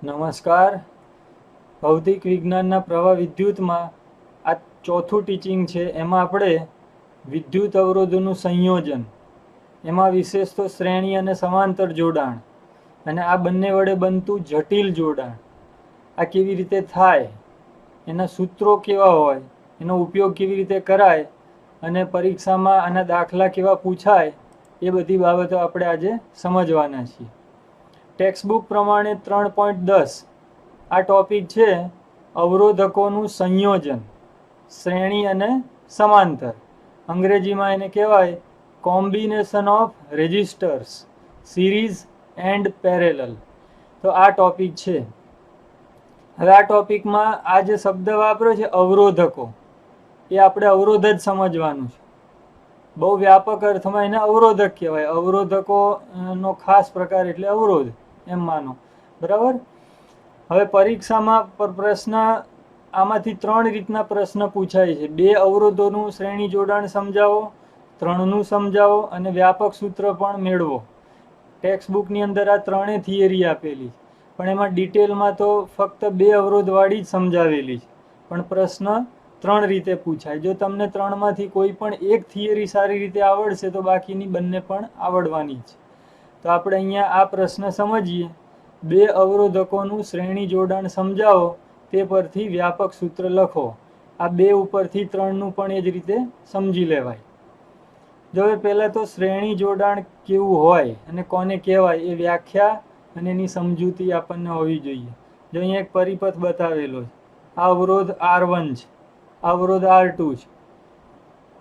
નમસ્કાર. ભૌતિક વિજ્ઞાનના પ્રવાહ વિદ્યુતમાં આ ચોથું ટીચિંગ છે. એમાં આપણે વિદ્યુત અવરોધોનું સંયોજન, એમાં વિશેષ તો શ્રેણી અને સમાંતર જોડાણ અને આ બંને વડે બનતું જટિલ જોડાણ, આ કેવી રીતે થાય, એના સૂત્રો કેવા હોય, એનો ઉપયોગ કેવી રીતે કરાય અને પરીક્ષામાં આના દાખલા કેવા પૂછાય, એ બધી બાબતો આપણે આજે સમજવાના છીએ. ટેક્સ્ટબુક પ્રમાણે 3.10 આ ટોપિક છે અવરોધકોનું સંયોજન, શ્રેણી અને સમાંતર. અંગ્રેજીમાં એને કહેવાય combination of resistors, series and parallel. તો આ ટોપિક છે. હવે આ ટોપિકમાં આ જે શબ્દ વાપર્યો છે અવરોધકો, એ આપણે અવરોધ જ સમજવાનું છે. બહુ વ્યાપક અર્થમાં એને અવરોધક કહેવાય. અવરોધકોનો ખાસ પ્રકાર એટલે અવરોધ એમ માનો, બરાબર. હવે પરીક્ષામાં પ્રશ્ન આમાંથી 3 રીતના પ્રશ્ન પૂછાય છે. 2 અવરોધોનું શ્રેણી જોડાણ સમજાવો, 3નું સમજાવો અને વ્યાપક સૂત્ર પણ મેળવો. ટેક્સ્ટબુકની અંદર આ 3 થિયરી આપેલી, પણ એમાં ડિટેલમાં તો ફક્ત 2 અવરોધવાળી જ સમજાવેલી છે. પણ પ્રશ્ન 3 રીતે પૂછાય. જો તમને 3માંથી કોઈ પણ એક થિયરી સારી રીતે આવડશે તો બાકીની બંને પણ આવડવાની છે. તો આપણે અહીંયા આ પ્રશ્ન સમજીએ. 2 અવરોધકોનું શ્રેણી જોડાણ સમજાવો, તે પરથી વ્યાપક સૂત્ર લખો. આ 2 ઉપરથી 3નું પણ એ જ રીતે સમજી લેવાય. જો હવે પહેલાં તો શ્રેણી જોડાણ કેવું હોય અને કોને કહેવાય એ વ્યાખ્યા અને એની સમજૂતી આપણને હોવી જોઈએ. જો અહીંયા એક પરિપથ બતાવેલો છે. આ અવરોધ R1 છે, અવરોધ R2 છે.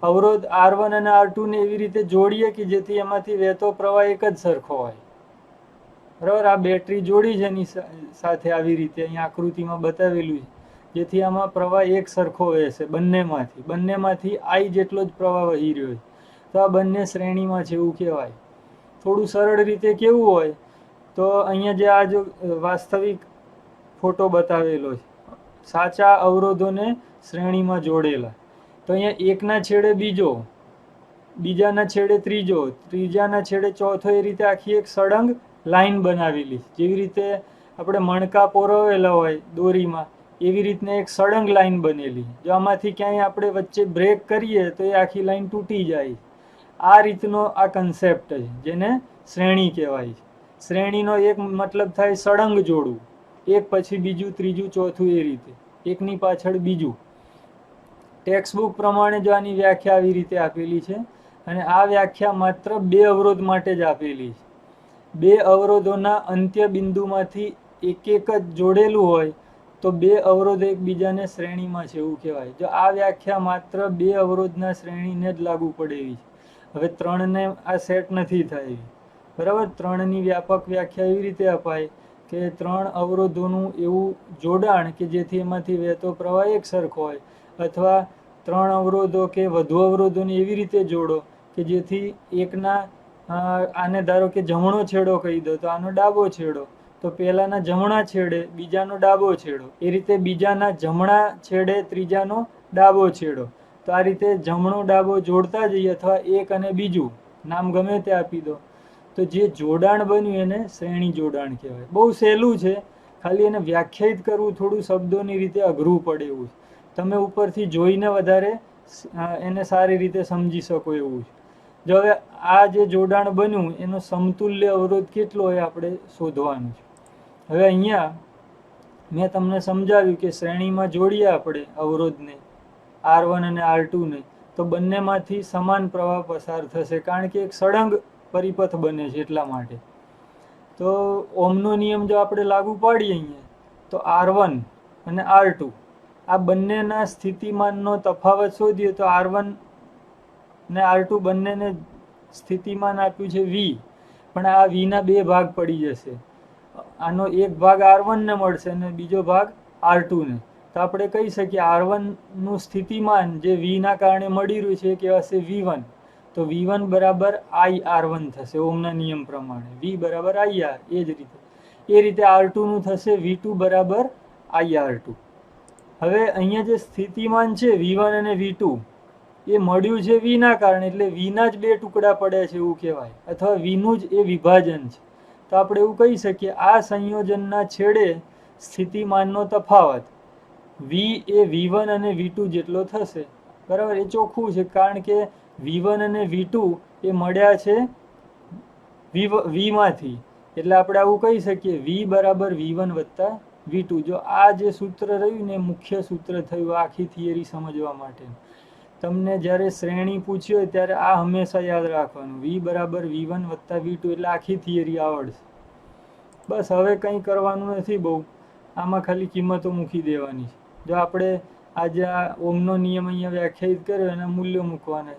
અવરોધ R1 અને R2 ને એવી રીતે જોડીએ કે જેથી એમાંથી વહેતો પ્રવાહ એક જ સરખો હોય, બરાબર. આ બેટરી જોડી છે એની સાથે આવી રીતે અહીંયા આકૃતિમાં બતાવેલું છે, જેથી આમાં પ્રવાહ એક સરખો વહેશે બંનેમાંથી I જેટલો જ પ્રવાહ વહી રહ્યો છે. તો આ બંને શ્રેણીમાં છે એવું કહેવાય. થોડું સરળ રીતે કેવું હોય તો અહીંયા જે આ જો વાસ્તવિક ફોટો બતાવેલો છે, સાચા અવરોધોને શ્રેણીમાં જોડેલા. તો અહીંયા એકના છેડે બીજો, બીજાના છેડે ત્રીજો, ત્રીજાના છેડે ચોથો, એ રીતે આખી એક સળંગ લાઈન બનાવેલી. જેવી રીતે આપણે મણકા પોરવેલા હોય દોરીમાં, એવી રીતના એક સળંગ લાઈન બનેલી. જો આમાંથી ક્યાંય આપણે વચ્ચે બ્રેક કરીએ તો એ આખી લાઈન તૂટી જાય. આ રીતનો આ કન્સેપ્ટ છે, જેને શ્રેણી કહેવાય છે. શ્રેણીનો એક મતલબ થાય સળંગ જોડવું, એક પછી બીજું, ત્રીજું, ચોથું, એ રીતે એકની પાછળ બીજું. ટેક્સ્ટબુક પ્રમાણે જો આની વ્યાખ્યા આવી રીતે આપેલી છે, અને આ વ્યાખ્યા માત્ર 2 અવરોધ માટે જ આપેલી છે. 2 અવરોધોના અંત્ય બિંદુમાંથી એક જ જોડેલું હોય તો 2 અવરોધ એકબીજાને શ્રેણીમાં છે એવું કહેવાય. જો આ વ્યાખ્યા માત્ર 2 અવરોધના શ્રેણીને જ લાગુ પડે એવી છે. હવે 3ને આ સેટ નથી થાય, બરાબર. 3ની વ્યાપક વ્યાખ્યા એવી રીતે અપાય કે 3 અવરોધોનું એવું જોડાણ કે જેથી એમાંથી વહેતો પ્રવાહ એક સરખો હોય, અથવા 3 અવરોધો કે વધુ અવરોધોને એવી રીતે જોડો કે જેથી એકના આને ધારો કે જમણો છેડો કહી દો તો આનો ડાબો છેડો, તો પહેલાના જમણા છેડે બીજાનો ડાબો છેડો, એ રીતે બીજાના જમણા છેડે ત્રીજાનો ડાબો છેડો. તો આ રીતે જમણો ડાબો જોડતા જઈએ, અથવા એક અને બીજું નામ ગમે તે આપી દો. તો જે જોડાણ બન્યું એને શ્રેણી જોડાણ કહેવાય. બહુ સહેલું છે, ખાલી એને વ્યાખ્યાયિત કરવું થોડું શબ્દોની રીતે અઘરું પડે એવું છે. તમે ઉપરથી જોઈને વધારે એને સારી રીતે સમજી શકો એવું છે. જો હવે આ જે જોડાણ બન્યું એનો સમતુલ્ય અવરોધ કેટલો હોય આપણે શોધવાનું છે. હવે અહીંયા મેં તમને સમજાવ્યું કે શ્રેણીમાં જોડીએ આપણે અવરોધને R1 અને R2ને, તો બંનેમાંથી સમાન પ્રવાહ પસાર થશે, કારણ કે એક સળંગ પરિપથ બને છે એટલા માટે. તો ઓહમનો નિયમ જો આપણે લાગુ પાડીએ અહીંયા, તો R1 અને R2 આ બંનેના સ્થિતિમાનનો તફાવત શોધીએ તો R1 ને R2 બંનેને સ્થિતિમાન આપ્યું છે V, પણ આ Vના 2 ભાગ પડી જશે. આનો એક ભાગ R1 ને મળશે અને બીજો ભાગ R2 ને. તો આપણે કહી શકીએ R1નું સ્થિતિમાન જે Vના કારણે મળી રહ્યું છે એ કહેવાશે V1. તો V1 બરાબર IR1 થશે ઓહમના નિયમ પ્રમાણે. V બરાબર IR. એ જ રીતે R2નું થશે V2 બરાબર IR2. હવે અહીંયા જે સ્થિતિમાન છે V1 અને V2 એ મળ્યું છે Vના કારણે, એટલે Vના જ 2 ટુકડા પડ્યા છે એવું કહેવાય, અથવા Vનું જ એ વિભાજન છે. તો આપણે એવું કહી શકીએ આ સંયોજનના છેડે સ્થિતિમાનનો તફાવત વી એ V1 અને V2 જેટલો થશે, બરાબર. એ ચોખ્ખું છે, કારણ કે V1 અને V2 એ મળ્યા છે V માંથી, એટલે આપણે આવું કહી શકીએ V બરાબર V1 વત્તા V2. જો આ જે સૂત્ર રહ્યું ને મુખ્ય સૂત્ર થયું આખી થિયરી સમજવા માટે. તમને જ્યારે શ્રેણી પૂછી હોય ત્યારે આ હંમેશા યાદ રાખવાનું, V બરાબર V1 વત્તા V2, એટલે આખી થિયરી આવડશે. બસ હવે કંઈ કરવાનું નથી બહુ, આમાં ખાલી કિંમતો મૂકી દેવાની છે. જો આપણે આજે આ ઓમનો નિયમ અહીંયા વ્યાખ્યાયિત કર્યો એના મૂલ્યો મૂકવાના.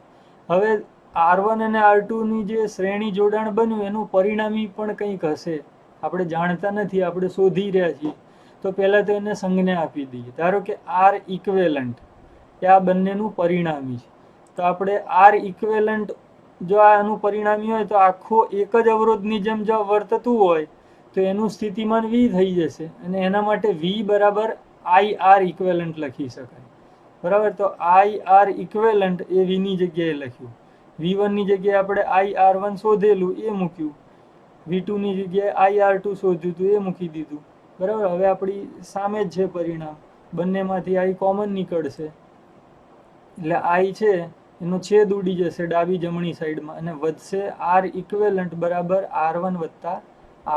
હવે R1 અને R2ની જે શ્રેણી જોડાણ બન્યું એનું પરિણામી પણ કંઈક હશે, આપણે જાણતા નથી, આપણે શોધી રહ્યા છીએ. તો પહેલાં તો એને સંજ્ઞા આપી દઈએ. ધારો કે R ઇક્વેલન્ટ એ આ બંનેનું પરિણામી છે, તો આપણે R ઇક્વેલન્ટ જો આનું પરિણામી હોય તો આખો એક જ અવરોધની જેમ જો વર્તતું હોય તો એનું સ્થિતિમાન V થઈ જશે, અને એના માટે V બરાબર IR ઇક્વેલન્ટ લખી શકાય, બરાબર. તો IR ઇક્વેલન્ટ એ Vની જગ્યાએ લખ્યું, V1ની જગ્યાએ આપણે IR1 શોધેલું એ મૂક્યું, V2ની જગ્યાએ IR2 શોધ્યું હતું એ મૂકી દીધું, બરાબર. હવે આપણી સામે જ છે પરિણામ, બંનેમાંથી I કોમન નીકળશે, એટલે I છે એનો છેદ ઉડી જશે ડાબી જમણી સાઈડમાં, અને વધશે R ઇક્વેલન્ટ બરાબર R1 વત્તા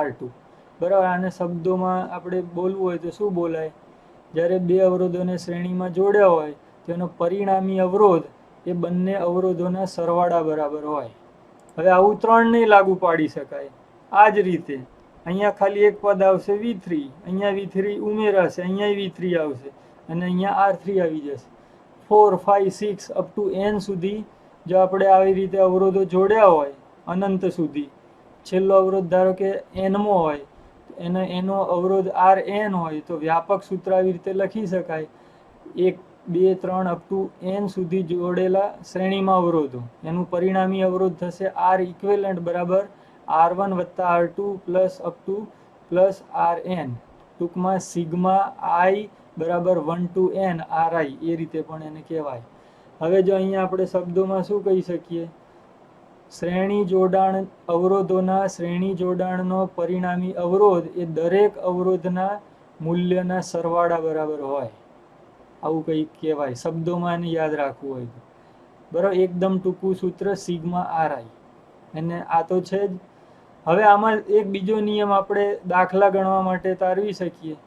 R2, બરાબર. આને શબ્દોમાં આપણે બોલવું હોય તો શું બોલાય? જ્યારે બે અવરોધોને શ્રેણીમાં જોડ્યા હોય તો એનો પરિણામી અવરોધ એ બંને અવરોધોના સરવાળા બરાબર હોય. હવે આવું 3 નહીં લાગુ પાડી શકાય. આ જ રીતે અહીંયા ખાલી એક પદ આવશે V3, અહીંયા V3 ઉમેરાશે, અહીંયા V3 આવશે, અને અહીંયા R3 આવી જશે. 4, 5, 6 અપ ટુ N સુધી જો આપણે આવી રીતે અવરોધો જોડ્યા હોય અનંત સુધી, છેલ્લો અવરોધ ધારો કે N-મો હોય, એનો અવરોધ RN હોય, તો વ્યાપક સૂત્ર આવી રીતે લખી શકાય, 1, 2, 3 અપ ટુ N સુધી જોડેલા શ્રેણીમાં અવરોધો, એનું પરિણામી અવરોધ થશે R ઇક્વેલન્ટ બરાબર R1 વત્તા R2 plus up to plus RN, ટૂંકમાં સિગ્મા I બરાબર 1 to N RI, એ રીતે પણ એને કહેવાય. હવે જો અહીંયા આપણે શબ્દોમાં શું કહી શકીએ? શ્રેણી જોડાણ અવરોધોના શ્રેણી જોડાણનો પરિણામી અવરોધ એ દરેક અવરોધના મૂલ્યના સરવાળા બરાબર હોય, આવું કંઈક કહેવાય શબ્દોમાં, એને યાદ રાખવું હોય તો, બરાબર. એકદમ ટૂંકું સૂત્ર સિગ્મા RI, અને આ તો છે જ. હવે આમાં એક બીજો નિયમ આપણે દાખલા ગણવા માટે તારવી શકીએ.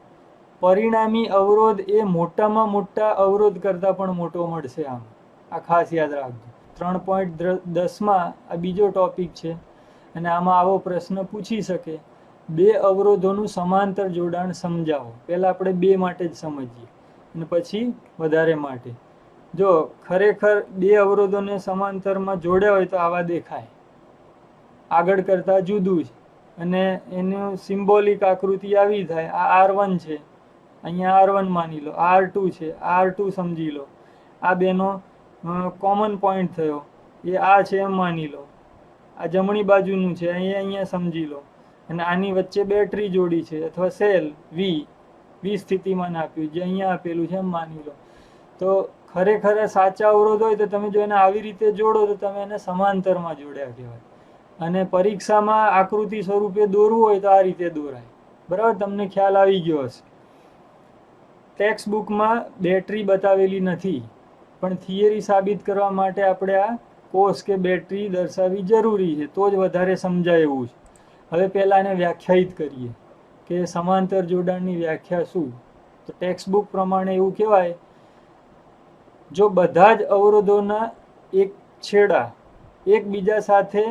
પરિણામી અવરોધ એ મોટામાં મોટા અવરોધ કરતાં પણ મોટો મળશે. આમ આ ખાસ યાદ રાખજો. 3.10માં આ બીજો ટોપિક છે, અને આમાં આવો પ્રશ્ન પૂછી શકે, બે અવરોધોનું સમાંતર જોડાણ સમજાવો. પહેલાં આપણે બે માટે જ સમજીએ અને પછી વધારે માટે. જો ખરેખર બે અવરોધોને સમાંતરમાં જોડ્યા હોય તો આવા દેખાય, આગળ કરતાં જુદું છે, અને એનું સિમ્બોલિક આકૃતિ આવી થાય. આ R1 છે, અહીંયા R1 માની લો, R2 છે, R2 સમજી લો. આ બેનો કોમન પોઈન્ટ થયો, એ આ છે એમ માની લો. આ જમણી બાજુનું છે, અહીંયા સમજી લો, અને આની વચ્ચે બેટરી જોડી છે અથવા સેલ V સ્થિતિમાન આપ્યું જે અહીંયા આપેલું છે એમ માની લો. તો ખરેખર સાચા અવરોધ હોય તો તમે જો એને આવી રીતે જોડો તો તમે એને સમાંતરમાં જોડ્યા કહેવાય. અને પરીક્ષામાં આકૃતિ સ્વરૂપે દોરવું હોય તો આ રીતે દોરાય, બરાબર. તમને ખ્યાલ આવી ગયો હશે. ટેક્સ્ટ બુકમાં બેટરી બતાવેલી નથી, પણ થિયરી સાબિત કરવા માટે આપણે આ કોષ કે બેટરી દર્શાવવી જરૂરી છે, તો જ વધારે સમજાય એવું છે. હવે પહેલાં એને વ્યાખ્યાયિત કરીએ કે સમાંતર જોડાણની વ્યાખ્યા શું. તો ટેક્સ્ટ બુક પ્રમાણે એવું કહેવાય, જો બધા જ અવરોધોના એક છેડા એકબીજા સાથે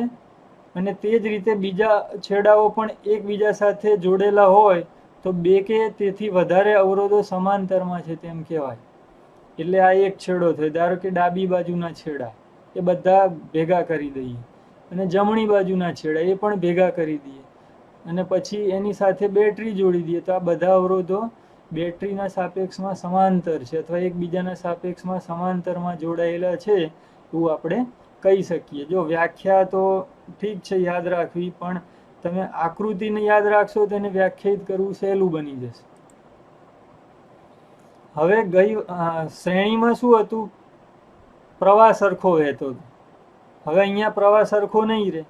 અને તે જ રીતે બીજા છેડાઓ પણ એકબીજા સાથે જોડેલા હોય તો બે કે તેથી વધારે અવરોધો સમાંતરમાં છે તેમ કહેવાય. એટલે આ એક છેડો થયો. ધારો કે ડાબી બાજુના છેડા એ બધા ભેગા કરી દઈએ, અને જમણી બાજુના છેડા એ પણ ભેગા કરી દઈએ, અને પછી એની સાથે બેટરી જોડી દઈએ, તો આ બધા અવરોધો બેટરીના સાપેક્ષમાં સમાંતર છે અથવા એકબીજાના સાપેક્ષમાં સમાંતરમાં જોડાયેલા છે એવું આપણે કહી શકીએ. જો વ્યાખ્યા તો ઠીક છે યાદ રાખવી, પણ તમે આકૃતિને યાદ રાખશો તો એને વ્યાખ્યાયિત કરવું સહેલું બની જશે. હવે ગઈ શ્રેણીમાં શું હતું? પ્રવાહ સરખો વહેતો હતો. હવે અહીંયા પ્રવાહ સરખો નહીં રહે.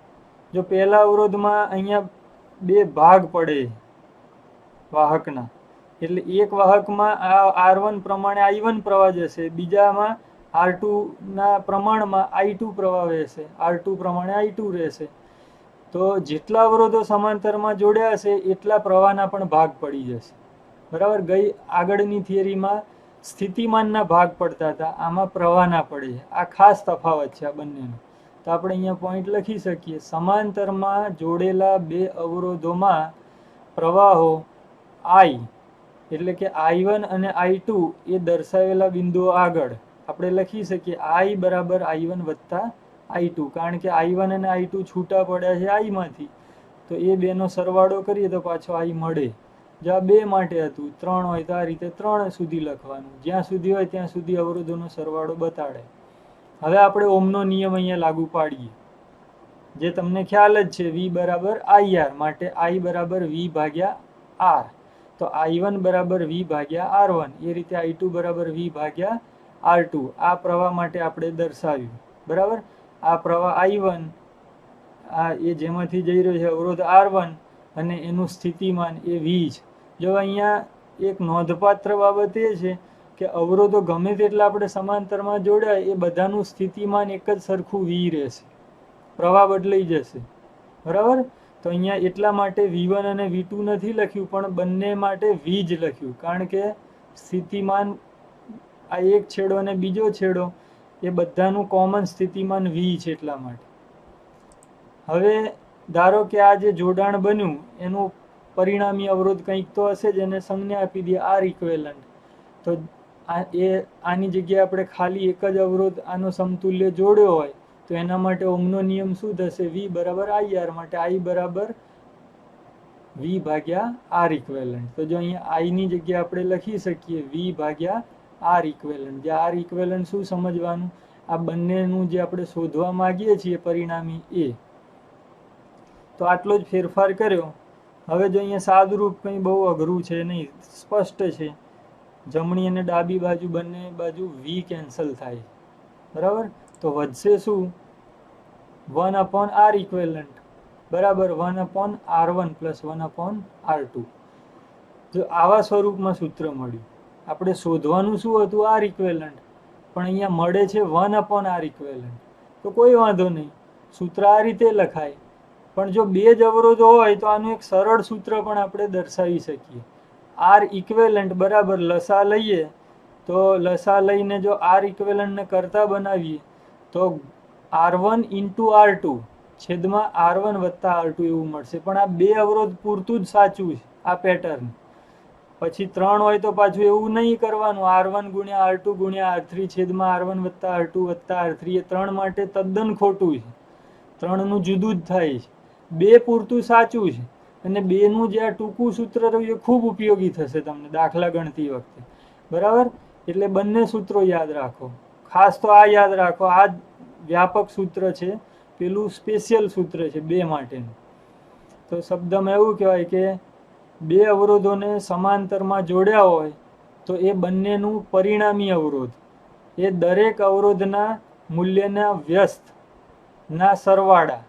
જો પહેલા અવરોધમાં અહીંયા બે ભાગ પડે વાહકના, એટલે એક વાહકમાં આ R1 પ્રમાણે I1 પ્રવાહ જશે, બીજામાં R2 ના પ્રમાણમાં I2 પ્રવાહ વહેશે, R2 પ્રમાણે I2 રહેશે. તો જેટલા અવરોધો સમાંતરમાં જોડ્યા હશે એટલા પ્રવાહના પણ ભાગ પડી જશે. બરાબર. ગઈ આગળની થિયરીમાં સ્થિતિમાનના ભાગ પડતા હતા, આમાં પ્રવાહના પડે છે. આ ખાસ તફાવત છે આ બંનેનો. તો આપણે અહીંયા પોઈન્ટ લખી શકીએ, સમાંતરમાં જોડેલા બે અવરોધોમાં પ્રવાહો I એટલે કે I1 અને I2 એ દર્શાવેલા બિંદુઓ આગળ આપણે લખી શકીએ I બરાબર I1 વત્તા I2, કારણ કે I1 અને I2 છૂટા પડ્યા છે I માંથી, તો એ બેનો સરવાળો કરીએ તો પાછો I મળે. જો આ 2 માટે હતું, 3 હોય તો આ રીતે 3 સુધી લખવાનું, જ્યાં સુધી હોય ત્યાં સુધી અવરોધોનો સરવાળો બતાડે. હવે આપણે ઓમનો નિયમ અહીંયા લાગુ પાડીએ, જે તમને ખ્યાલ જ છે, V બરાબર IR, માટે I બરાબર V ભાગ્યા R. તો I1 બરાબર V ભાગ્યા R1, એ રીતે I2 બરાબર V ભાગ્યા R2. આ પ્રવાહ માટે આપણે દર્શાવ્યું. બરાબર. આ પ્રવાહ I1 આ એ જેમાંથી જઈ રહ્યો છે અવરોધ R1 અને એનું સ્થિતિમાન એ V છે. જો અહીંયા એક નોંધપાત્ર બાબત એ છે કે અવરોધો ગમે તેટલા આપણે સમાંતરમાં જોડાય એ બધાનું સ્થિતિમાન એક જ સરખું V રહેશે, પ્રવાહ બદલાઈ જશે. બરાબર. તો અહીંયા એટલા માટે V1 અને V2 નથી લખ્યું, પણ બંને માટે V જ લખ્યું, કારણ કે સ્થિતિમાન આ એક છેડો અને બીજો છેડો એ બધાનું કોમન સ્થિતિમાન V છે, એટલા માટે. હવે ધારો કે આ જે જોડાણ બન્યું એનું પરિણામી અવરોધ કંઈક તો હશે, જેને સંજ્ઞા આપી દઈએ R ઇક્વેલન્ટ. તો આની જગ્યાએ આપણે ખાલી એક જ અવરોધ આનો સમતુલ્ય જોડ્યો હોય તો એના માટે ઓમનો નિયમ શું થશે? V બરાબર IR, માટે I બરાબર V ભાગ્યા R ઇક્વેલન્ટ. તો જો અહીંયા I ની જગ્યાએ આપણે લખી શકીએ V ભાગ્યા R ઇક્વેલન્ટ. જે R ઇક્વેલન્ટ શું સમજવાનું? આ બંનેનું જે આપણે શોધવા માંગીએ છીએ પરિણામી એ. તો આટલો જ ફેરફાર કર્યો. હવે જો અહીંયા સાદુરૂપ કંઈ બહુ અઘરું છે નહીં, સ્પષ્ટ છે. જમણી અને ડાબી બાજુ બંને બાજુ V કેન્સલ થાય, બરાબર. તો વધશે શું? 1/R ઇક્વેલન્ટ બરાબર 1/R1 પ્લસ 1/R2. જો આવા સ્વરૂપમાં સૂત્ર મળ્યું. આપણે શોધવાનું શું હતું? R ઇક્વેલન્ટ, પણ અહીંયા મળે છે 1/R ઇક્વેલન્ટ. તો કોઈ વાંધો નહીં, સૂત્ર આ રીતે લખાય. પણ જો બે જ અવરોધો હોય તો આનું એક સરળ સૂત્ર પણ આપણે દર્શાવી શકીએ. R ઇક્વેલન્ટ બરાબર લસા લઈએ, તો લસા લઈને જો R ઇક્વેલન્ટને કરતા બનાવીએ તો R1 ઇન્ટુ R2 છેદમાં R1 વત્તા R2 એવું મળશે. પણ આ બે અવરોધ પૂરતું જ સાચું છે આ પેટર્ન. પછી 3 હોય તો પાછું એવું નહીં કરવાનું, R1 ગુણ્યા R2 ગુણ્યા R3 છેદમાં R1 વત્તા R2 વત્તા R3. એ 3 માટે તદ્દન ખોટું છે, 3 નું જુદું જ થાય છે. 2 પૂરતું સાચું છે, અને 2 નું જે આ ટૂંકું સૂત્ર રહ્યું એ ખૂબ ઉપયોગી થશે તમને દાખલા ગણતી વખતે, બરાબર. એટલે બંને સૂત્રો યાદ રાખો. ખાસ તો આ યાદ રાખો, આ વ્યાપક સૂત્ર છે, પેલું સ્પેશિયલ સૂત્ર છે 2 માટેનું. તો શબ્દમાં એવું કહેવાય કે બે અવરોધોને સમાંતરમાં જોડ્યા હોય તો એ બંનેનું પરિણામી અવરોધ એ દરેક અવરોધના મૂલ્યના વ્યસ્ત ના સરવાળા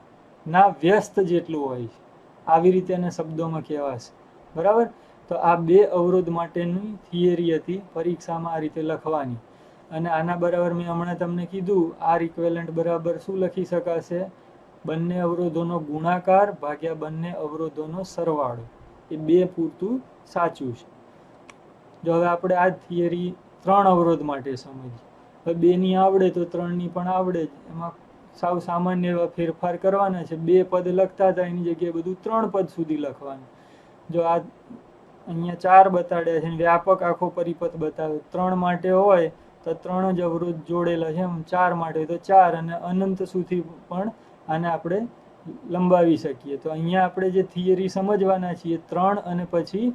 ના વ્યસ્ત જેટલું હોય છે. આવી રીતે એને શબ્દોમાં કહેવાશે, બરાબર. તો આ બે અવરોધ માટેની થિયરી હતી, પરીક્ષામાં આ રીતે લખવાની. અને આના બરાબર મેં હમણાં તમને કીધું, R ઇક્વેલન્ટ બરાબર શું લખી શકાશે? બંને અવરોધોનો ગુણાકાર ભાગ્યા બંને અવરોધોનો સરવાળો. એ 2 પૂરતું સાચું છે. જો હવે આપણે આ થિયરી 3 અવરોધ માટે સમજીએ. હવે 2 ની આવડે તો 3 ની પણ આવડે જ. એમાં સાવ સામાન્ય એવા ફેરફાર કરવાના છે. 2 પદ લખતા હતા એની જગ્યાએ બધું 3 પદ સુધી લખવાનું. જો આ અહીંયા 4 બતાડ્યા છે, વ્યાપક આખો પરિપથ બતાવે. 3 માટે હોય તો 3 જ અવરોધ જોડેલા છે, એમ 4 માટે તો 4, અને અનંત સુધી પણ આને આપણે લંબાવી શકીએ. તો અહીંયા આપણે જે થિયરી સમજવાના છીએ 3 અને પછી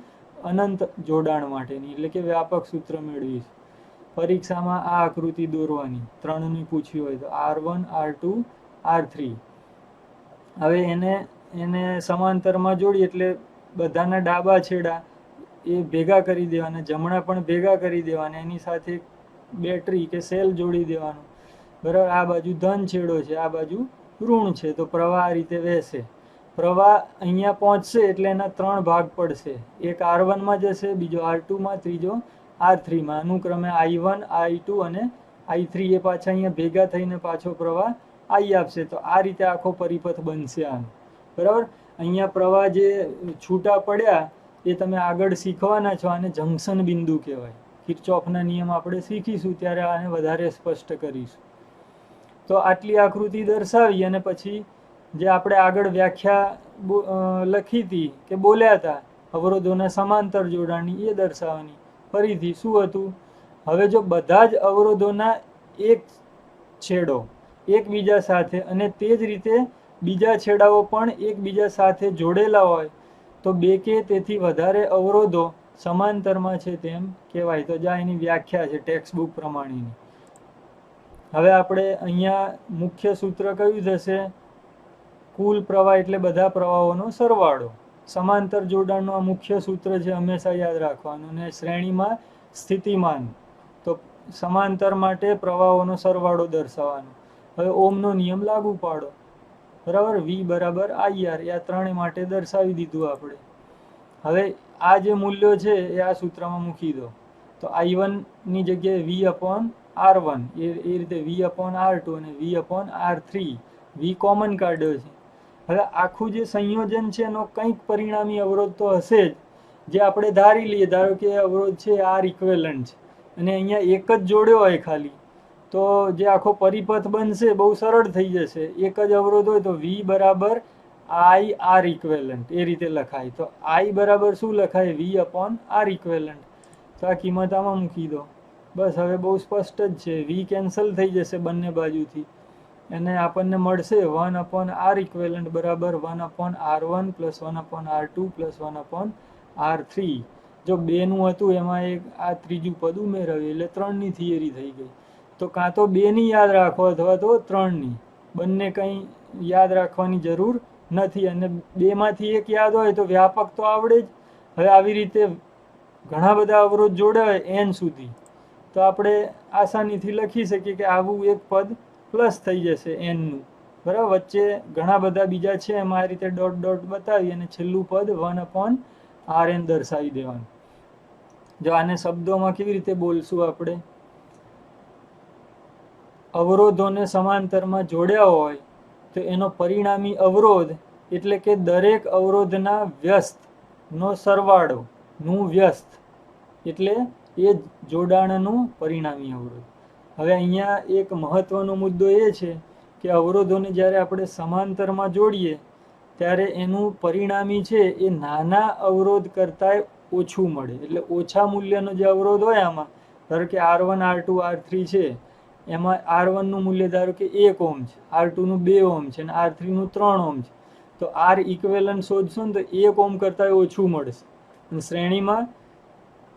અનંત જોડાણ માટેની, એટલે કે વ્યાપક સૂત્ર મેળવીશું. પરીક્ષામાં આ આકૃતિ દોરવાની, 3 ની પૂછ્યું હોય તો R1 R2 R3. હવે એને સમાંતરમાં જોડી એટલે બધાના ડાબા છેડા એ ભેગા કરી દેવાના, જમણા પણ ભેગા કરી દેવાના, એની સાથે બેટરી કે સેલ જોડી દેવાનું, બરાબર. આ બાજુ ધન છેડો છે, આ બાજુ ઋણ છે, તો પ્રવાહ આ રીતે વહેશે. પ્રવાહ અહીંયા પહોંચશે એટલે એના 3 ભાગ પડશે. એક R1 માં જશે, બીજો R2 માં, ત્રીજો R3 માં. અનુક્રમે I1, I2 અને I3 એ પાછા અહીંયા ભેગા થઈને પાછો પ્રવાહ I આપશે. તો આ રીતે આખો પરિપથ બનશે આનો. બરાબર. અહીંયા પ્રવાહ જે છૂટા પડ્યા એ તમે આગળ શીખવાના છો. આને જંકશન બિંદુ કહેવાય. કિર્ચોફના નિયમ આપણે શીખીશું ત્યારે આને વધારે સ્પષ્ટ કરીશું. તો આટલી આકૃતિ દર્શાવી અને પછી જે આપણે આગળ વ્યાખ્યા લખી હતી કે બોલ્યા હતા અવરોધોના સમાંતર જોડાણની, એ દર્શાવવાની. ફરીથી શું હતું? હવે જો બધા જ અવરોધોના એક છેડો એકબીજા સાથે અને તે જ રીતે બીજા છેડાઓ પણ એકબીજા સાથે જોડેલા હોય તો બે કે તેથી વધારે અવરોધો સમાંતરમાં છે તેમ કહેવાય. તો જ્યાં એની વ્યાખ્યા છે ટેક્સ્ટ બુક પ્રમાણેની. હવે આપણે અહીંયા મુખ્ય સૂત્ર કયું થશે? કુલ પ્રવાહ એટલે બધા પ્રવાહોનો સરવાળો. સમાંતર જોડાણનું આ મુખ્ય સૂત્ર છે, હંમેશા યાદ રાખવાનું. અને શ્રેણીમાં સ્થિતિમાન, તો સમાંતર માટે પ્રવાહોનો સરવાળો દર્શાવવાનો. હવે ઓમનો નિયમ લાગુ પાડો. બરાબર. V બરાબર IR, આ ત્રણેય માટે દર્શાવી દીધું આપણે. હવે આ જે મૂલ્યો છે એ આ સૂત્રમાં મૂકી દો. તો I1 ની જગ્યાએ V/R1, એ રીતે V/R2 અને V/R3. V કોમન કાઢ્યો છે. હવે આખું જે સંયોજન છે એનો કંઈક પરિણામી અવરોધ તો હશે જ, જે આપણે ધારી લઈએ. ધારો કે અવરોધ છે R ઇક્વેલન્ટ છે અને અહીંયા એક જ જોડ્યો હોય ખાલી, તો જે આખો પરિપથ બનશે બહુ સરળ થઈ જશે. એક જ અવરોધ હોય તો V બરાબર IR ઇક્વેલન્ટ, એ રીતે લખાય. તો I બરાબર શું લખાય? V/R equivalent. તો આ કિંમત આમાં મૂકી દો. બસ હવે બહુ સ્પષ્ટ જ છે. V કેન્સલ થઈ જશે બંને બાજુથી અને આપણને મળશે 1/R ઇક્વેલન્ટ બરાબર 1/R1 plus 1/R2 plus 1/R3. જો 2 નું હતું એમાં એક આ ત્રીજું પદ ઉમેરાવ્યું એટલે 3 ની થિયરી થઈ ગઈ. તો કાં તો 2 ની યાદ રાખો અથવા તો 3 ની. બંને કંઈ યાદ રાખવાની જરૂર નથી. અને 2 માંથી એક યાદ હોય તો વ્યાપક તો આવડે જ. હવે આવી રીતે ઘણા બધા અવરોધ જોડ્યા હોય n સુધી, તો આપણે આસાનીથી લખી શકીએ કે આવું એક પદ પ્લસ થઈ જશે n નું. બરાબર. વચ્ચે ઘણા બધા બીજા છે એમાં આ રીતે ડોટ ડોટ બતાવી અને છેલ્લું પદ 1/Rn દર્શાવી દેવાનું. જો આને શબ્દોમાં કેવી રીતે બોલશું આપણે? અવરોધોને સમાંતરમાં જોડ્યા હોય તો એનો પરિણામી અવરોધ એટલે કે દરેક અવરોધના વ્યસ્તનો સરવાળો નું વ્યસ્ત એટલે એ જોડાણનું પરિણામી અવરોધ. હવે અહીંયા એક મહત્વનો મુદ્દો એ છે કે અવરોધોને જ્યારે આપણે સમાંતરમાં જોડીએ ત્યારે એનું પરિણામી છે એ નાના અવરોધ કરતાં ઓછું મળે. એટલે ઓછા મૂલ્યનો જે અવરોધ હોય આમાં, ધારો કે R1, R2, R3 છે, એમાં R1 નું મૂલ્ય ધારો કે 1 ઓહમ છે, R2 નું 2 ઓહમ છે અને R3 નું 3 ઓહમ છે. તો R ઇક્વેલન્ટ શોધશું ને તો 1 ઓહમ કરતાં ઓછું મળશે. અને શ્રેણીમાં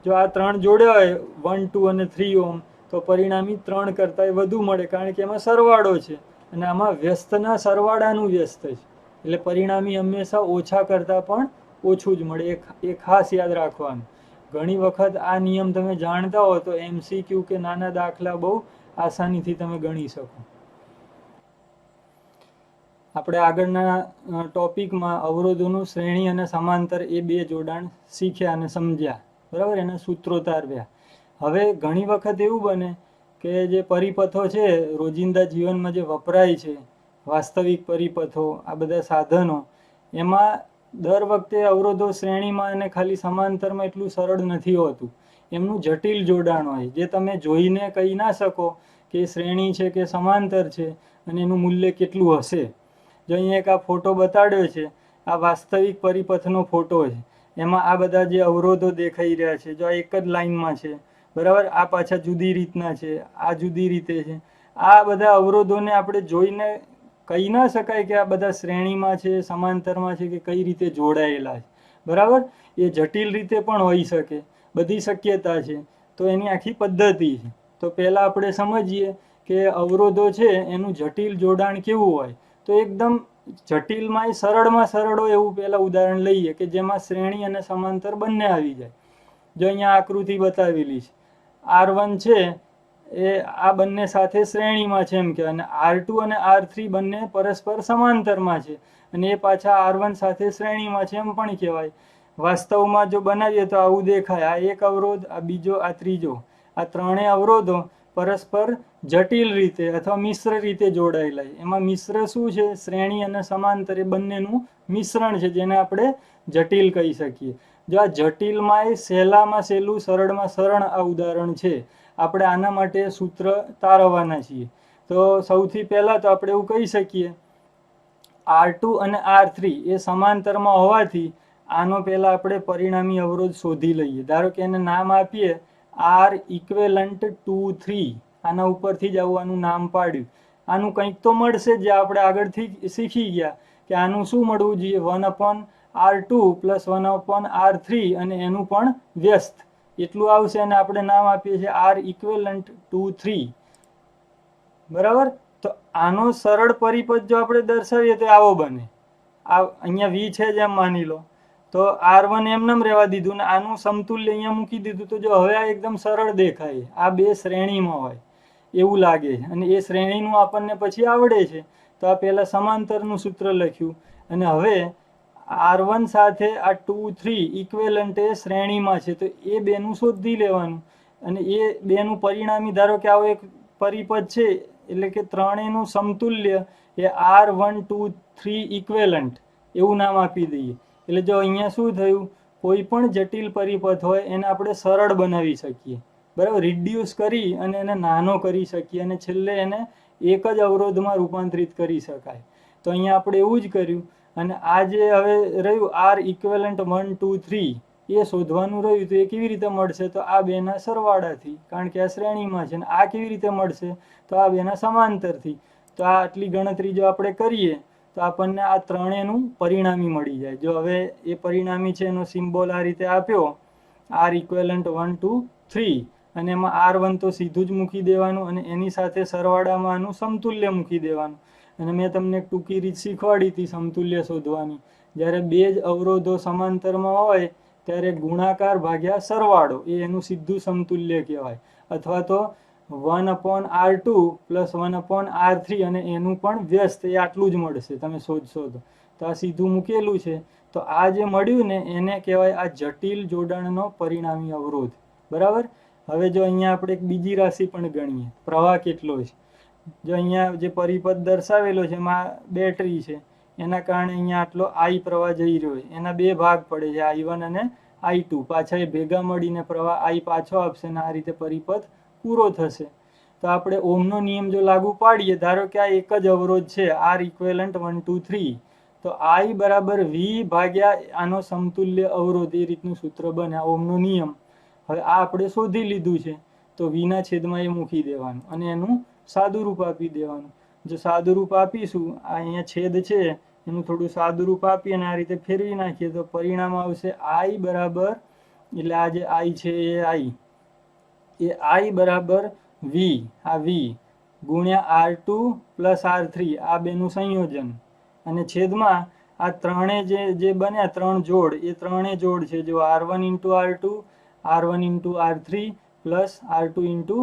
જો આ 3 જોડ્યા હોય 1, 2 અને 3 ઓહમ, તો પરિણામી 3 કરતાં વધુ મળે, કારણ કે એમાં સરવાળો છે અને આમાં વ્યસ્તના સરવાળાનું વ્યસ્ત છે. એટલે પરિણામી હંમેશા ઓછા કરતાં પણ ઓછું જ મળે. એ ખાસ યાદ રાખવાનું. ઘણી વખત આ નિયમ તમે જાણતા હો તો MCQ કે નાના દાખલા બહુ આસાનીથી તમે ગણી શકો. આપણે આગળના ટોપિકમાં અવરોધોનું શ્રેણી અને સમાંતર એ બે જોડાણ શીખ્યા અને સમજ્યા. બરાબર. એના સૂત્રો તારવ્યા. હવે ઘણી વખત એવું બને કે જે પરિપથો છે રોજિંદા જીવનમાં જે વપરાય છે, વાસ્તવિક પરિપથો, આ બધા સાધનો, એમાં દર વખતે અવરોધો શ્રેણીમાં અને ખાલી સમાંતરમાં એટલું સરળ નથી હોતું. એમનું જટિલ જોડાણ હોય જે તમે જોઈને કહી ના શકો કે શ્રેણી છે કે સમાંતર છે અને એનું મૂલ્ય કેટલું હશે. જો અહીંયા એક આ ફોટો બતાડ્યો છે, આ વાસ્તવિક પરિપથનો ફોટો છે. એમાં આ બધા જે અવરોધો દેખાઈ રહ્યા છે, જો આ એક જ લાઈનમાં છે, બરાબર, આ પાછા જુદી રીતના છે, આ જુદી રીતે છે. આ બધા અવરોધોને આપણે જોઈને કહી ના શકાય કે આ બધા શ્રેણીમાં છે, સમાંતરમાં છે કે કઈ રીતે જોડાયેલા છે. બરાબર. એ જટિલ રીતે પણ હોઈ શકે, બધી શક્યતા છે. તો એની આખી પદ્ધતિ છે. તો પહેલાં આપણે સમજીએ કે અવરોધો છે એનું જટિલ જોડાણ કેવું હોય. તો એકદમ જટિલમાં સરળમાં સરળ હોય એવું પહેલાં ઉદાહરણ લઈએ કે જેમાં શ્રેણી અને સમાંતર બંને આવી જાય. જો અહીંયા આકૃતિ બતાવેલી છે, R1 છે એ આ બંને સાથે શ્રેણીમાં છે એમ કહેવાય. અને R2 અને R3 બંને પરસ્પર સમાંતરમાં છે અને એ પાછા R1 સાથે શ્રેણીમાં છે એમ પણ કહેવાય. વાસ્તવમાં જો બનાવીએ તો આવું દેખાય. આ એક અવરોધ, આ બીજો, આ ત્રીજો, આ ત્રણેય અવરોધો પરસ્પર જટિલ રીતે અથવા મિશ્ર રીતે જોડાયેલા છે. એમાં મિશ્ર શું છે? શ્રેણી અને સમાંતર એ બંનેનું મિશ્રણ છે, જેને આપણે જટિલ કહી શકીએ. જો આ જટિલમાં સહેલામાં સહેલું, સરળમાં સરળ આ ઉદાહરણ છે. આપણે આના માટે સૂત્ર તારવવાના છીએ. તો સૌથી પહેલા તો આપણે એવું કહી શકીએ, R2 અને R3 એ સમાંતરમાં હોવાથી આનો પહેલા આપણે પરિણામી અવરોધ શોધી લઈએ. ધારો કે એને નામ આપીએ R ઇક્વેલન્ટ 2 3. આના ઉપરથી જ આનું નામ પાડ્યું. આનું કંઈક તો મળશે જે આપણે આગળથી શીખી ગયા કે આનું શું મળવું જોઈએ, 1/R2 પ્લસ 1/R3 અને એનું પણ વ્યસ્ત એટલું આવશે અને આપણે નામ આપીએ છીએ R ઇક્વેલન્ટ 2 3. બરાબર. તો આનો સરળ પરિપથ જો આપણે દર્શાવીએ તો આવો બને. આ અહીંયા V છે જેમ માની લો, તો R1 એમનેમ રહેવા દીધું ને આનું સમતુલ્ય અહીંયા મૂકી દીધું. તો જો હવે આ એકદમ સરળ દેખાય. આ બે શ્રેણીમાં હોય એવું લાગે છે અને એ શ્રેણીનું આપણને પછી આવડે છે. તો આ પહેલા સમાંતરનું સૂત્ર લખ્યું અને હવે R1 સાથે આ 2 3 ઇક્વેલન્ટ એ શ્રેણીમાં છે, તો એ બેનું શોધી લેવાનું અને એ બેનું પરિણામી, ધારો કે આવો એક પરિપથ છે એટલે કે ત્રણેયનું સમતુલ્ય એ R1 2 3 ઇક્વેલન્ટ એવું નામ આપી દઈએ. એટલે જો અહીંયા શું થયું, કોઈ પણ જટિલ પરિપથ હોય એને આપણે સરળ બનાવી શકીએ. બરાબર. રિડ્યુસ કરી અને એને નાનો કરી શકીએ અને છેલ્લે એને એક જ અવરોધમાં રૂપાંતરિત કરી શકાય. તો અહીંયા આપણે એવું જ કર્યું. અને આ જે હવે રહ્યું R ઇક્વેલન્ટ 1 2 3 એ શોધવાનું રહ્યું. તો એ કેવી રીતે મળશે? તો આ બેના સરવાળાથી, કારણ કે આ શ્રેણીમાં છે. અને આ કેવી રીતે મળશે? તો આ બેના સમાંતરથી. તો આ આટલી ગણતરી જો આપણે કરીએ તો આપણને આ ત્રણેયનું પરિણામી મળી જાય. જો હવે એ પરિણામી છે એનો સિમ્બોલ આ રીતે આપ્યો, R ઇક્વેલન્ટ 1 2 3, અને એમાં R1 તો સીધું જ મૂકી દેવાનું અને એની સાથે સરવાળામાં આનું સમતુલ્ય મૂકી દેવાનું. અને મેં તમને ટૂંકી રીત શીખવાડી હતી સમતુલ્ય શોધવાની. જ્યારે બે જ અવરોધો સમાંતરમાં હોય ત્યારે ગુણાકાર ભાગ્યા સરવાળો એ એનું સીધું સમતુલ્ય કહેવાય. અથવા તો 1/R2 પ્લસ 1/R3 અને એનું પણ વ્યસ્ત એ આટલું જ મળશે તમે શોધશો તો. તો આ સીધું મૂકેલું છે. તો આ જે મળ્યું ને એને કહેવાય આ જટિલ જોડાણનો પરિણામી અવરોધ. બરાબર. હવે જો અહીંયા આપણે એક બીજી રાશિ પણ ગણીએ, પ્રવાહ કેટલો છે. જો અહીંયા જે પરિપથ દર્શાવેલો છે એમાં બેટરી છે, એના કારણે અહીંયા આટલો I પ્રવાહ જઈ રહ્યો છે. એના બે ભાગ પડે છે, I1 અને I2. પાછા એ ભેગા મળીને પ્રવાહ I પાછો આપશે અને આ રીતે પરિપથ પૂરો થશે. તો આપણે ઓહમનો નિયમ જો લાગુ પાડીએ, ધારો કે આ એક જ અવરોધ છે R ઇક્વેલન્ટ 1 2 3, તો I બરાબર V ભાગ્યા આનો સમતુલ્ય અવરોધ એ રીતનું સૂત્ર બને, આ ઓહમનો નિયમ. હવે આ આપણે શોધી લીધું છે તો V ના છેદમાં એ મૂકી દેવાનું અને એનું સાદું રૂપ આપી દેવાનું. જો સાદું રૂપ આપીશું, આ અહીંયા છેદ છે એનું થોડું સાદું રૂપ આપીએ અને આ રીતે ફેરવી નાખીએ તો પરિણામ આવશે I બરાબર, એટલે આ જે I છે એ I બરાબર V, આ V ગુણ્યા R2 પ્લસ R3 આ બેનું સંયોજન અને છેદમાં આ ત્રણે જે બન્યા ત્રણ જોડ, એ ત્રણે જોડ છે જો R1 into R2, R1 into R3 plus R2 into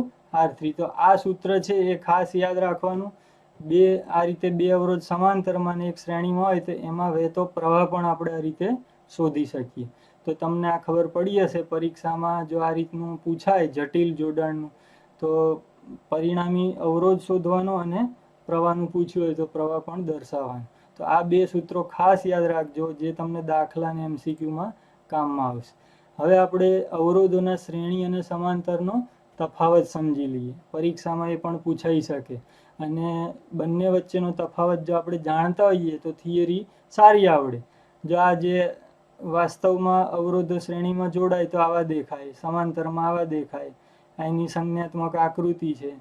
R3. તો આ સૂત્ર છે એ ખાસ યાદ રાખવાનું. બે આ રીતે બે અવરોધ સમાંતરમાં એક શ્રેણીમાં હોય તો એમાં વહેતો પ્રવાહ પણ આપણે આ રીતે શોધી શકીએ. તો તમને આ ખબર પડી હશે. પરીક્ષામાં જો આ રીતનું પૂછાય જટિલ જોડાણનું તો પરિણામી અવરોધ શોધવાનો અને પ્રવાહનું પૂછ્યું હોય તો પ્રવાહ પણ દર્શાવવાનો. તો આ બે સૂત્રો ખાસ યાદ રાખજો, જે તમને દાખલા અને MCQમાં કામમાં આવશે. હવે આપણે અવરોધોના શ્રેણી અને સમાંતરનો તફાવત સમજી લઈએ. પરીક્ષામાં એ પણ પૂછાઈ શકે અને બંને વચ્ચેનો તફાવત જો આપણે જાણતા હોઈએ તો થિયરી સારી આવડે. જો આ જે વાસ્તવમાં અવરોધો શ્રેણીમાં જોડાય તો આવા દેખાય, સમાંતરમાં આવા દેખાય. એની સંજ્ઞાત્મક આકૃતિ છે.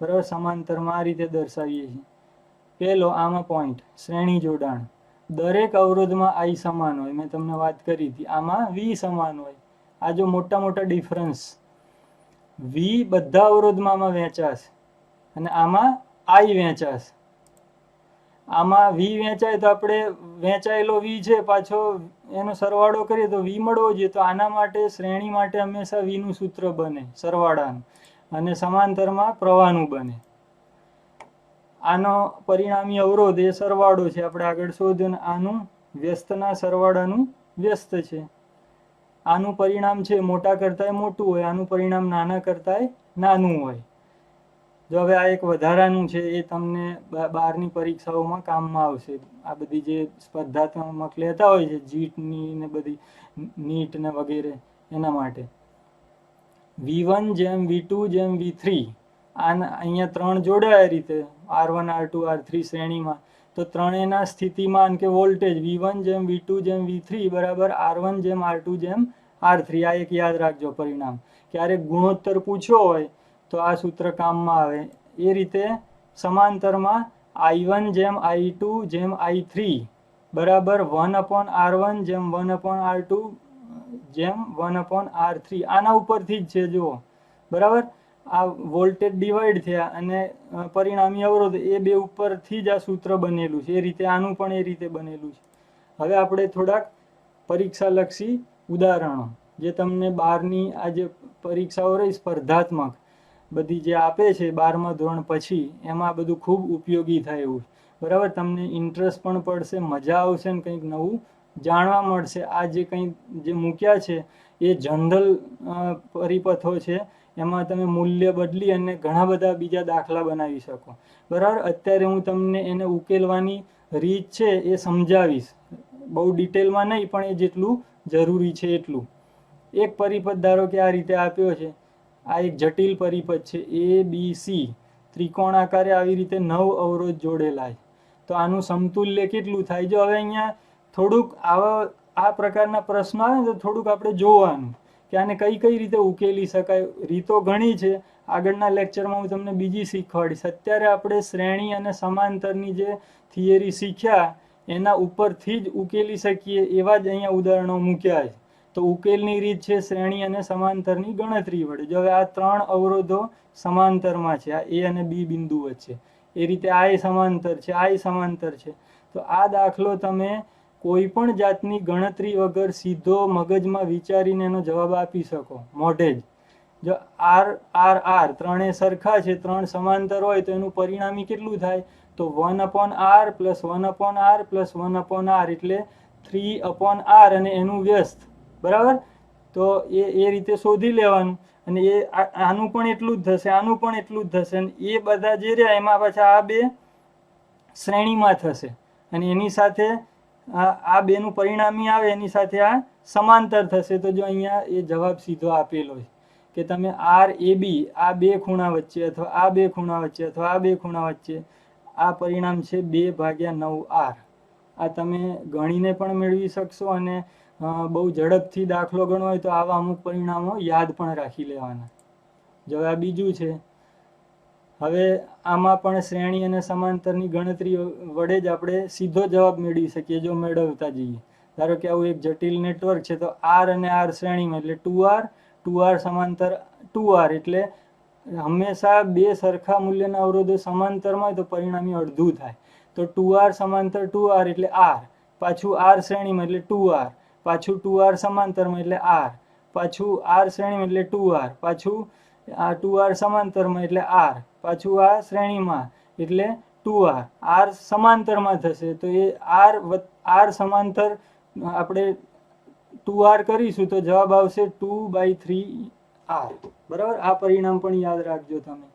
બરાબર. સમાંતરમાં આ રીતે દર્શાવીએ છીએ. પહેલો આમાં પોઈન્ટ શ્રેણી જોડાણ. દરેક અવરોધમાં I સમાન હોય, મેં તમને વાત કરી હતી. આમાં V સમાન હોય. આ જો મોટા મોટા ડિફરન્સ, V બધા અવરોધમાં આમાં વહેંચાશે અને આમાં I વહેંચાશે. આમાં V વહેંચાય તો આપણે વહેંચાયેલો V છે પાછો એનો સરવાળો કરીએ તો V મળવો જોઈએ. તો આના માટે શ્રેણી માટે હંમેશા V નું સૂત્ર બને સરવાળાનું. અને સમાંતરમાં પ્રવાહનું બને. આનો પરિણામી અવરોધ એ સરવાળો છે, આપણે આગળ શોધ્યું. આનું વ્યસ્તના સરવાળાનું વ્યસ્ત છે. આનું પરિણામ છે મોટા કરતાંય મોટું હોય, આનું પરિણામ નાના કરતાંય નાનું હોય. જો હવે આ એક વધારાનું છે, એ તમને બહારની પરીક્ષાઓમાં કામમાં આવશે. આ બધી જે સ્પર્ધાત્મક લેતા હોય છે, જીટની ને બધી નીટ ને વગેરે, એના માટે V1 જેમ V2 જેમ V3 અહીંયા 3 જોડાયા રીતે R1 R2 R3 શ્રેણીમાં, તો ત્રણેયના સ્થિતિમાન કે વોલ્ટેજ V1 જેમ V2 જેમ V3 બરાબર R1 જેમ R2 જેમ R3. આ એક યાદ રાખજો પરિણામ. ક્યારેક ગુણોત્તર પૂછ્યો હોય તો આ સૂત્ર કામમાં આવે. એ રીતે સમાંતરમાં I1 જેમ I2 જેમ I3 બરાબર 1/R1 જેમ 1/R2 જેમ 1/R3. આના ઉપરથી જ છે જુઓ, બરાબર. આ વોલ્ટેજ ડિવાઈડ થયા અને પરિણામી અવરોધ એ બે ઉપરથી જ આ સૂત્ર બનેલું છે. એ રીતે આનું પણ એ રીતે બનેલું છે. હવે આપણે થોડાક પરીક્ષાલક્ષી ઉદાહરણો, જે તમને બહારની આ જે પરીક્ષાઓ રહી સ્પર્ધાત્મક બધી જે આપે છે 12મા ધોરણ પછી, એમાં બધું ખૂબ ઉપયોગી થાય એવું, બરાબર. તમને ઇન્ટરેસ્ટ પણ પડશે, મજા આવશે ને કંઈક નવું જાણવા મળશે. આ જે કંઈ જે મૂક્યા છે એ જનરલ પરિપથો છે, એમાં તમે મૂલ્ય બદલી અને ઘણા બધા બીજા દાખલા બનાવી શકો, બરાબર. અત્યારે હું તમને એને ઉકેલવાની રીત છે એ સમજાવીશ, બહુ ડિટેલમાં નહીં, પણ એ જેટલું જરૂરી છે એટલું. એક પરિપથ ધારો કે આ રીતે આપ્યો છે, આ એક જટિલ પરિપથ છે, ABC ત્રિકોણ આકારે આવી રીતે 9 અવરોધ જોડેલા છે. તો આનું સમતુલ્ય કેટલું થાય? જો હવે અહીંયા થોડુંક આ પ્રકારના પ્રશ્નો આવે ને તો થોડુંક આપણે જોવાનું કે આને કઈ કઈ રીતે ઉકેલી શકાય. રીતો ઘણી છે, આગળના લેક્ચરમાં હું તમને બીજી શીખવાડીશ. અત્યારે આપણે શ્રેણી અને સમાંતરની જે થિયરી શીખ્યા એના ઉપરથી જ ઉકેલી શકીએ એવા જ અહીંયા ઉદાહરણો મૂક્યા છે. તો ઉકેલની રીત છે શ્રેણી અને સમાંતરની ગણતરી વડે. જો હવે આ 3 અવરોધો સમાંતરમાં છે, આ A અને B બિંદુ વચ્ચે, એ રીતે આ સમાંતર છે, આ સમાંતર છે. તો આ દાખલો તમે કોઈ પણ જાતની ગણતરી વગર સીધો મગજમાં વિચારીને એનો જવાબ આપી શકો મોઢે જ. જો R ત્રણે સરખા છે, 3 સમાંતર હોય તો એનું પરિણામી કેટલું થાય? તો 1/R + 1/R + 1/R એટલે 3/R અને એનું વ્યસ્ત, બરાબર. તો એ રીતે શોધી લેવાનું. અને એ આનું પણ એટલું જ થશે, આનું પણ એટલું જ થશે. અને એ બધા જે રહ્યા એમાં પાછા આ બે શ્રેણીમાં થશે, અને એની સાથે આ બેનું પરિણામી આવે એની સાથે આ સમાંતર થશે. તો જો અહીંયા એ જવાબ સીધો આપેલો છે કે તમે RAB આ બે ખૂણા વચ્ચે અથવા આ બે ખૂણા વચ્ચે અથવા આ બે ખૂણા વચ્ચે, આ પરિણામ છે 2/9R. આ તમે ગણીને પણ મેળવી શકશો, અને બહુ ઝડપથી દાખલો ગણવો હોય તો આવા અમુક પરિણામો યાદ પણ રાખી લેવાના. જો આ બીજું છે. હવે આમાં પણ શ્રેણી અને સમાંતરની ગણતરી વડે જ આપણે સીધો જવાબ મેળવી શકીએ જો મેળવતા જઈએ. ધારો કે આવું એક જટિલ નેટવર્ક છે, તો R અને R શ્રેણીમાં એટલે 2R સમાંતર 2R એટલે હંમેશા બે સરખા મૂલ્યના અવરોધો સમાંતરમાં હોય તો પરિણામી અડધું થાય. તો 2R સમાંતર 2R એટલે R, પાછું R શ્રેણીમાં એટલે 2R, પાછું 2R સમાંતરમાં એટલે R, પાછું R શ્રેણીમાં એટલે 2R, પાછું આ 2R સમાંતરમાં એટલે R, પાછું આ શ્રેણીમાં એટલે 2R. R સમાંતરમાં થશે તો એ R સમાંતર આપણે 2R કરીશું તો જવાબ આવશે 2/3R, બરાબર. આ પરિણામ પણ યાદ રાખજો તમે.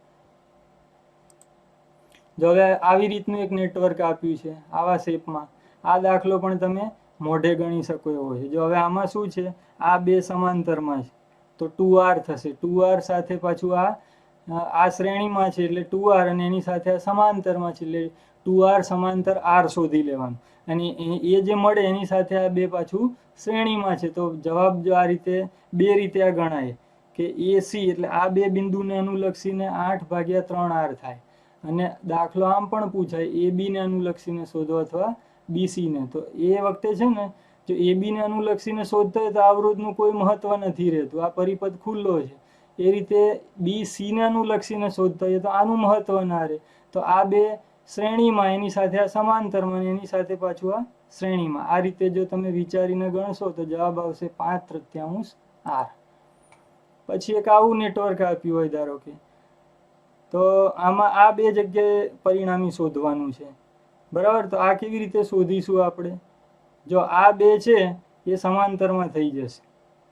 જો હવે આવી રીતનું એક નેટવર્ક આપ્યું છે આવા શેપમાં, આ દાખલો પણ તમે મોઢે ગણી શકો એવો છે. જો હવે આમાં શું છે, આ બે સમાંતરમાં છે તો 2R થશે. 2R સાથે પાછું આ શ્રેણીમાં છે એટલે 2R, અને એની સાથે આ સમાંતરમાં છે એટલે 2R સમાંતર R શોધી લેવાનું. અને એ જે મળે એની સાથે આ બે પાછું શ્રેણીમાં છે. તો જવાબ જો આ રીતે બે રીતે આ ગણાય કે AC એટલે આ બે બિંદુને અનુલક્ષીને 8/3R થાય. અને દાખલો આમ પણ પૂછાય, AB ને અનુલક્ષીને શોધો અથવા BC ને. તો એ વખતે છે ને, જો AB ને અનુલક્ષીને શોધતા હોય તો અવરોધનું કોઈ મહત્વ નથી રહેતું, આ પરિપથ ખુલ્લો છે. એ રીતે BC ને અનુલક્ષીને શોધતા હોય તો આનું મહત્વ ના રહે. તો આ બે શ્રેણીમાં, એની સાથે આ સમાંતરમાં, એની સાથે પાછું આ શ્રેણીમાં. આ રીતે જો તમે વિચારીને ગણશો તો જવાબ આવશે 5/3R. પછી એક આવું નેટવર્ક આપ્યું હોય ધારો કે, તો આમાં આ બે જગ્યાએ પરિણામી શોધવાનું છે, બરાબર. તો આ કેવી રીતે શોધીશું આપણે? જો આ બે છે એ સમાંતરમાં થઈ જશે,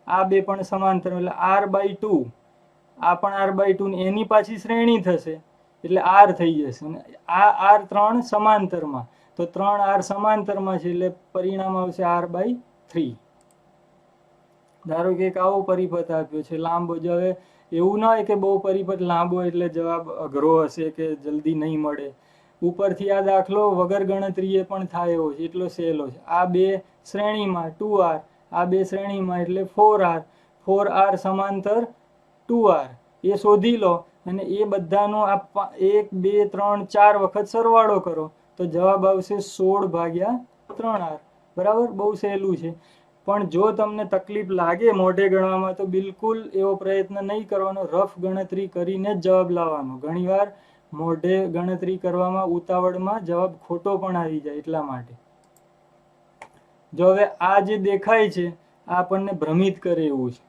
આ બે પણ સમાંતર, એટલે r/2, આ પણ r/2 ને એની પાછી શ્રેણી થશે એટલે r થઈ જશે. અને આ r3 સમાંતરમાં, તો 3r સમાંતરમાં છે એટલે પરિણામ આવશે r/3. ધારો કે એક આવો પરિપથ આપ્યો છે લાંબો. જો હવે એવું ના હોય કે બહુ પરિપથ લાંબો એટલે જવાબ અઘરો હશે કે જલ્દી નહીં મળે. ઉપરથી આ દાખલો વગર ગણતરીએ પણ થાય એવો છે, એટલો સહેલો છે. આ બે શ્રેણીમાં 2r, આ બે શ્રેણીમાં એટલે 4r, 4r સમાંતર 2r, એ શોધી લો અને એ બધાનો 1 2 3 4 વખત સરવાળો કરો તો જવાબ આવશે 16/3r. બરાબર, બહુ સહેલું છે. પણ જો તમને તકલીફ લાગે મોઢે ગણવામાં તો બિલકુલ એવો પ્રયત્ન નહીં કરવાનો, રફ ગણતરી કરીને જ જવાબ લાવવાનો. ઘણીવાર મોઢે ગણતરી કરવામાં ઉતાવળમાં જવાબ ખોટો પણ આવી જાય, એટલા માટે. જો હવે આ જે દેખાય છે આ આપણને ભ્રમિત કરે એવું છે,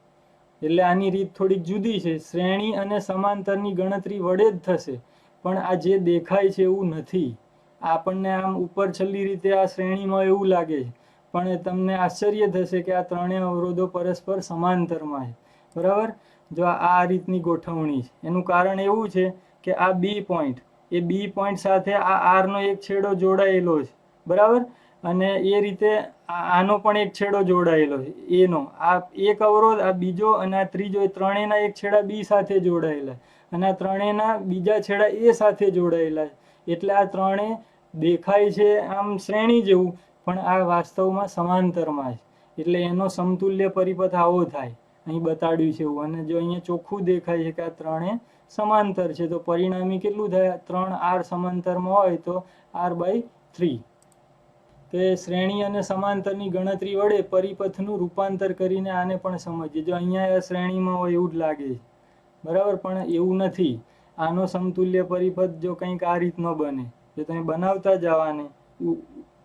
એટલે આની રીત થોડીક જુદી છે. શ્રેણી અને સમાંતરની ગણતરી વડે જ થશે, પણ આ જે દેખાય છે એવું નથી. આપણને આમ ઉપર છેલ્લી રીતે આ શ્રેણીમાં એવું લાગે છે, પણ તમને આશ્ચર્ય થશે કે આ ત્રણેય અવરોધો પરસ્પર સમાંતરમાં છે, બરાબર. જો આ રીતની ગોઠવણી છે, એનું કારણ એવું છે કે આ બી પોઈન્ટ, એ બી પોઈન્ટ સાથે આ આર નો એક છેડો જોડાયેલો છે, બરાબર. અને એ રીતે આનો પણ એક છેડો જોડાયેલો છે, એનો આ એક અવરોધ, આ બીજો અને આ ત્રીજો, એ ત્રણેયના એક છેડા બી સાથે જોડાયેલા, અને આ ત્રણેયના બીજા છેડા એ સાથે જોડાયેલા. એટલે આ ત્રણે દેખાય છે આમ શ્રેણી જેવું, પણ આ વાસ્તવમાં સમાંતરમાં છે. એટલે એનો સમતુલ્ય પરિપથ આવો થાય, અહીં બતાડ્યું છે એવું. અને જો અહીંયા ચોખ્ખું દેખાય છે કે આ ત્રણે સમાંતર છે, તો પરિણામી કેટલું થાય? 3r સમાંતરમાં હોય તો r/3. તો શ્રેણી અને સમાંતરની ગણતરી વડે પરિપથનું રૂપાંતર કરીને આને પણ સમજીએ. જો અહીંયા આ શ્રેણીમાં હોય એવું જ લાગે છે, બરાબર, પણ એવું નથી. આનો સમતુલ્ય પરિપથ જો કંઈક આ રીતનો બને, જો તમે બનાવતા જવાને,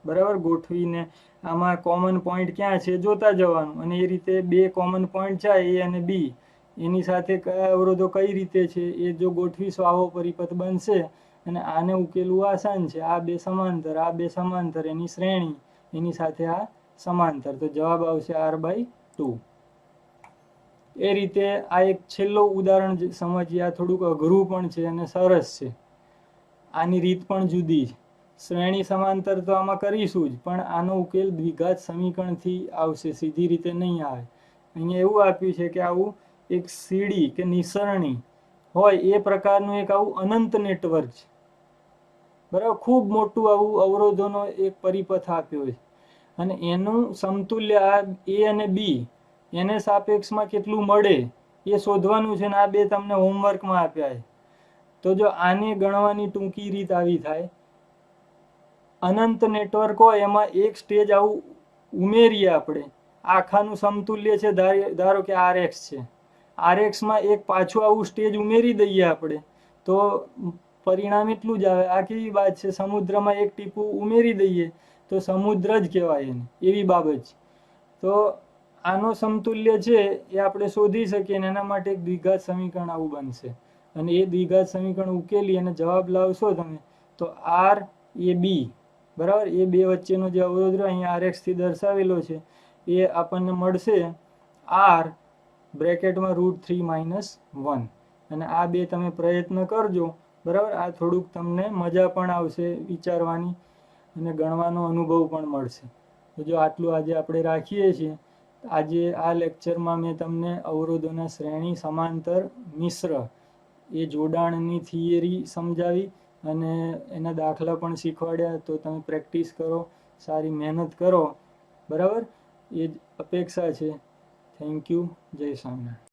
બરાબર, ગોઠવીને આમાં કોમન પોઈન્ટ ક્યાં છે જોતા જવાનું, અને એ રીતે બે કોમન પોઈન્ટ છે એ અને બી, એની સાથે કયા અવરોધો કઈ રીતે છે એ જો ગોઠવીશું આવો પરિપથ બનશે. અને આને ઉકેલવું આસાન છે. આ બે સમાંતર, આ બે સમાંતર, એની શ્રેણી, એની સાથે આ સમાંતર, તો જવાબ આવશે r/2. એ રીતે આ એક છેલ્લો ઉદાહરણ સમજીએ. આ થોડુંક અઘરું પણ છે અને સરસ છે. આની રીત પણ જુદી છે. શ્રેણી સમાંતર તો આમાં કરીશું જ, પણ આનો ઉકેલ દ્વિઘાત સમીકરણથી આવશે, સીધી રીતે નહીં આવે. અહીંયા એવું આપ્યું છે કે આવું એક સીડી કે નિસરણી હોય એ પ્રકારનું એક આવું અનંત નેટવર્ક છે, બરાબર. ખૂબ મોટું આવું અવરોધોનો એક પરિપથ આપ્યો છે, અને એનું સમતુલ્ય આ એ અને બી, એને સાપેક્ષમાં કેટલું મળે એ શોધવાનું છે. ને આ બે તમને હોમવર્કમાં આપ્યા છે. તો જો આને ગણવાની ટૂંકી રીત આવી થાય, અનંત નેટવર્ક હોય એમાં એક સ્ટેજ આવું ઉમેરીએ આપણે, આખાનું સમતુલ્ય છે, ધારો કે RX છે, RXમાં એક પાછું આવું સ્ટેજ ઉમેરી દઈએ આપણે, તો પરિણામ એટલું જ આવે. આ કેવી વાત છે? સમુદ્રમાં એક ટીપું ઉમેરી દઈએ તો સમુદ્ર જ કહેવાય એને, એવી બાબત છે. તો આનો સમતુલ્ય છે એ આપણે શોધી શકીએ, અને એના માટે એક દ્વિઘાત સમીકરણ આવું બનશે. અને એ દ્વિઘાત સમીકરણ ઉકેલી અને જવાબ લાવશો તમે તો RAB, બરાબર, એ બે વચ્ચેનો જે અવરોધ અહીંયા RX થી દર્શાવેલો છે એ આપણને મળશે R બ્રેકેટમાં √3 - 1. અને આ બે તમે પ્રયત્ન કરજો, બરાબર. આ થોડુંક તમને મજા પણ આવશે વિચારવાની, અને ગણવાનો અનુભવ પણ મળશે. તો જો આટલું આજે આપણે રાખીએ છીએ. આજે આ લેક્ચરમાં મેં તમને અવરોધોના શ્રેણી, સમાંતર, મિશ્ર એ જોડાણની થિયરી સમજાવી, અને એના દાખલા પણ શીખવાડ્યા. તો તમે પ્રેક્ટિસ કરો, સારી મહેનત કરો, બરાબર, એ જ અપેક્ષા છે. Thank you. જય સ્વામિનારાયણ.